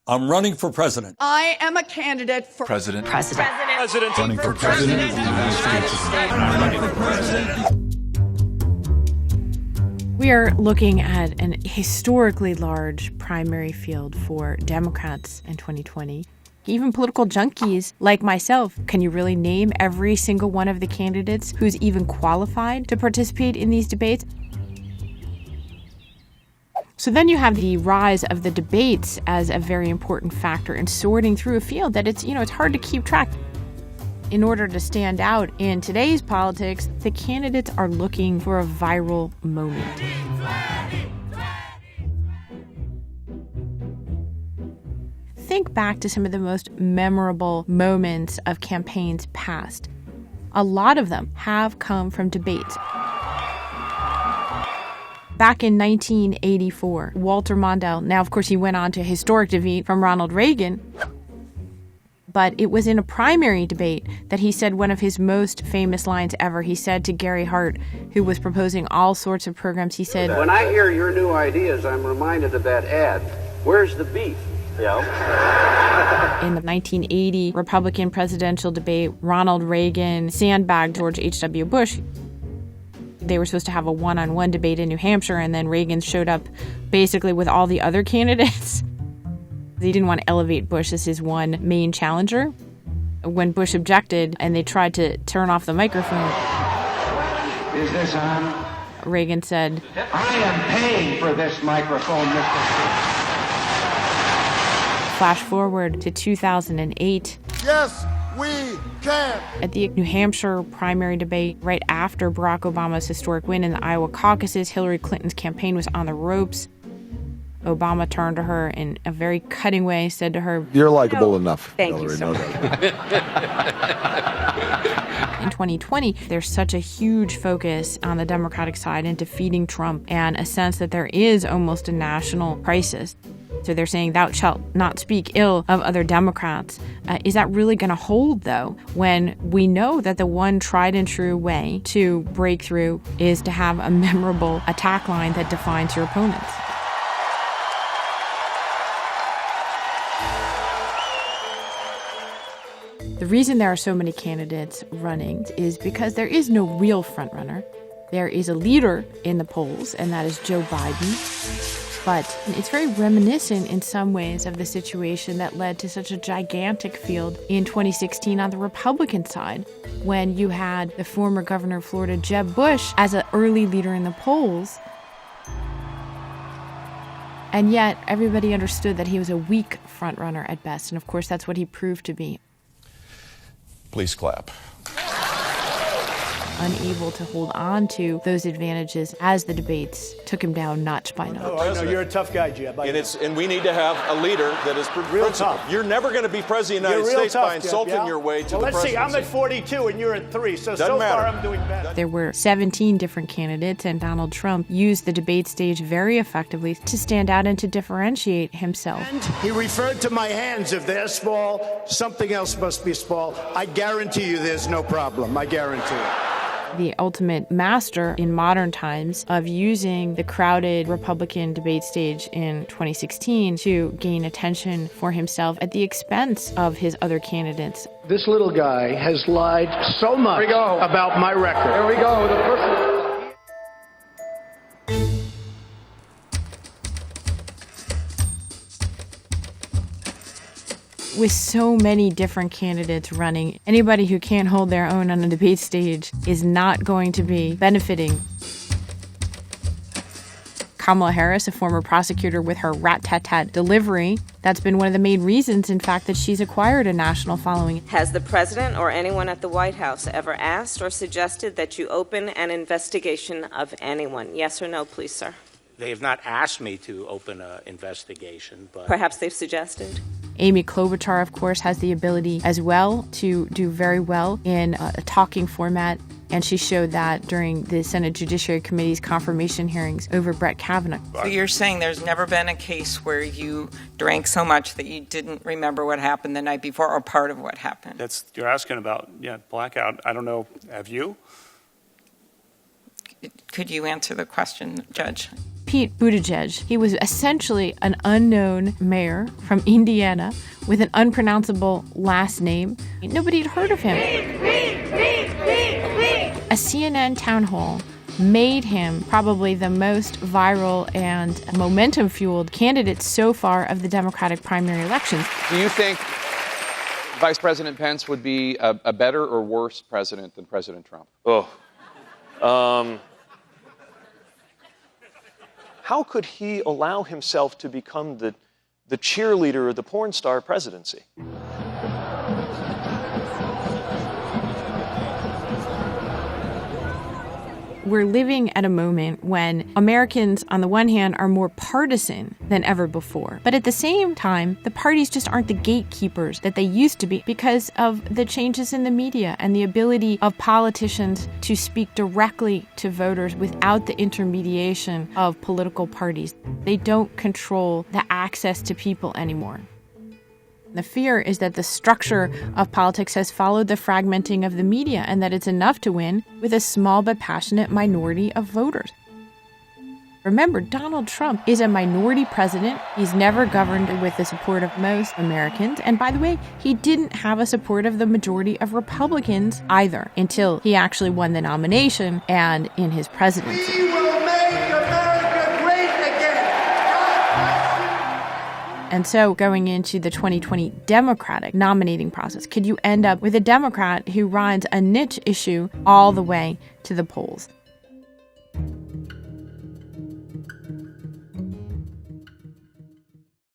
I'm running for president. I am a candidate for president. Running for president of the United States. Running for president. We are looking at an historically large primary field for Democrats in 2020. Even political junkies like myself, can you really name every single one of the candidates who's even qualified to participate in these debates? So then you have the rise of the debates as a very important factor in sorting through a field that it's hard to keep track. In order to stand out in today's politics, the candidates are looking for a viral moment. Think back to some of the most memorable moments of campaigns past. A lot of them have come from debates. Back in 1984, Walter Mondale, now of course he went on to a historic defeat from Ronald Reagan, but it was in a primary debate that he said one of his most famous lines ever. He said to Gary Hart, who was proposing all sorts of programs, he said, "When I hear your new ideas, I'm reminded of that ad. Where's the beef?" Yeah. In the 1980 Republican presidential debate, Ronald Reagan sandbagged George H.W. Bush. They were supposed to have a one-on-one debate in New Hampshire, and then Reagan showed up basically with all the other candidates. He didn't want to elevate Bush as his one main challenger. When Bush objected and they tried to turn off the microphone, "Is this on?" Reagan said, "I am paying for this microphone, Mr. Speaker." Flash forward to 2008. Yes, we can. At the New Hampshire primary debate, right after Barack Obama's historic win in the Iowa caucuses, Hillary Clinton's campaign was on the ropes. Obama turned to her in a very cutting way, said to her, "You're likable enough, Thank Hillary, you so no much." doubt." In 2020, there's such a huge focus on the Democratic side in defeating Trump and a sense that there is almost a national crisis. So they're saying, "Thou shalt not speak ill of other Democrats." Is that really going to hold, though, when we know that the one tried and true way to break through is to have a memorable attack line that defines your opponents? The reason there are so many candidates running is because there is no real frontrunner. There is a leader in the polls, and that is Joe Biden. But it's very reminiscent in some ways of the situation that led to such a gigantic field in 2016 on the Republican side, when you had the former governor of Florida, Jeb Bush, as an early leader in the polls. And yet everybody understood that he was a weak frontrunner at best. And of course, that's what he proved to be. Please clap. Unable to hold on to those advantages as the debates took him down notch by notch. Oh, I know you're a tough guy, Jeb. And we need to have a leader that is real tough. You're never going to be president of the United States by insulting your way to the presidency. Let's see, I'm at 42 and you're at 3, so Doesn't matter. Far I'm doing better. There were 17 different candidates, and Donald Trump used the debate stage very effectively to stand out and to differentiate himself. And he referred to my hands. If they're small, something else must be small. I guarantee you there's no problem. I guarantee it. The ultimate master in modern times of using the crowded Republican debate stage in 2016 to gain attention for himself at the expense of his other candidates. This little guy has lied so much about my record. Here we go. The person. With so many different candidates running, anybody who can't hold their own on a debate stage is not going to be benefiting. Kamala Harris, a former prosecutor, with her rat-tat-tat delivery, that's been one of the main reasons, in fact, that she's acquired a national following. Has the president or anyone at the White House ever asked or suggested that you open an investigation of anyone? Yes or no, please, sir? They have not asked me to open an investigation, but perhaps they've suggested. Amy Klobuchar, of course, has the ability as well to do very well in a talking format, and she showed that during the Senate Judiciary Committee's confirmation hearings over Brett Kavanaugh. So you're saying there's never been a case where you drank so much that you didn't remember what happened the night before, or part of what happened? You're asking about, blackout. I don't know. Have you? Could you answer the question, Judge? Pete Buttigieg. He was essentially an unknown mayor from Indiana with an unpronounceable last name. Nobody had heard of him. A CNN town hall made him probably the most viral and momentum-fueled candidate so far of the Democratic primary elections. Do you think Vice President Pence would be a better or worse president than President Trump? How could he allow himself to become the cheerleader of the porn star presidency? We're living at a moment when Americans, on the one hand, are more partisan than ever before. But at the same time, the parties just aren't the gatekeepers that they used to be because of the changes in the media and the ability of politicians to speak directly to voters without the intermediation of political parties. They don't control the access to people anymore. The fear is that the structure of politics has followed the fragmenting of the media and that it's enough to win with a small but passionate minority of voters. Remember, Donald Trump is a minority president. He's never governed with the support of most Americans. And by the way, he didn't have a support of the majority of Republicans either until he actually won the nomination and in his presidency. We will make America great again. And so going into the 2020 Democratic nominating process, could you end up with a Democrat who rides a niche issue all the way to the polls?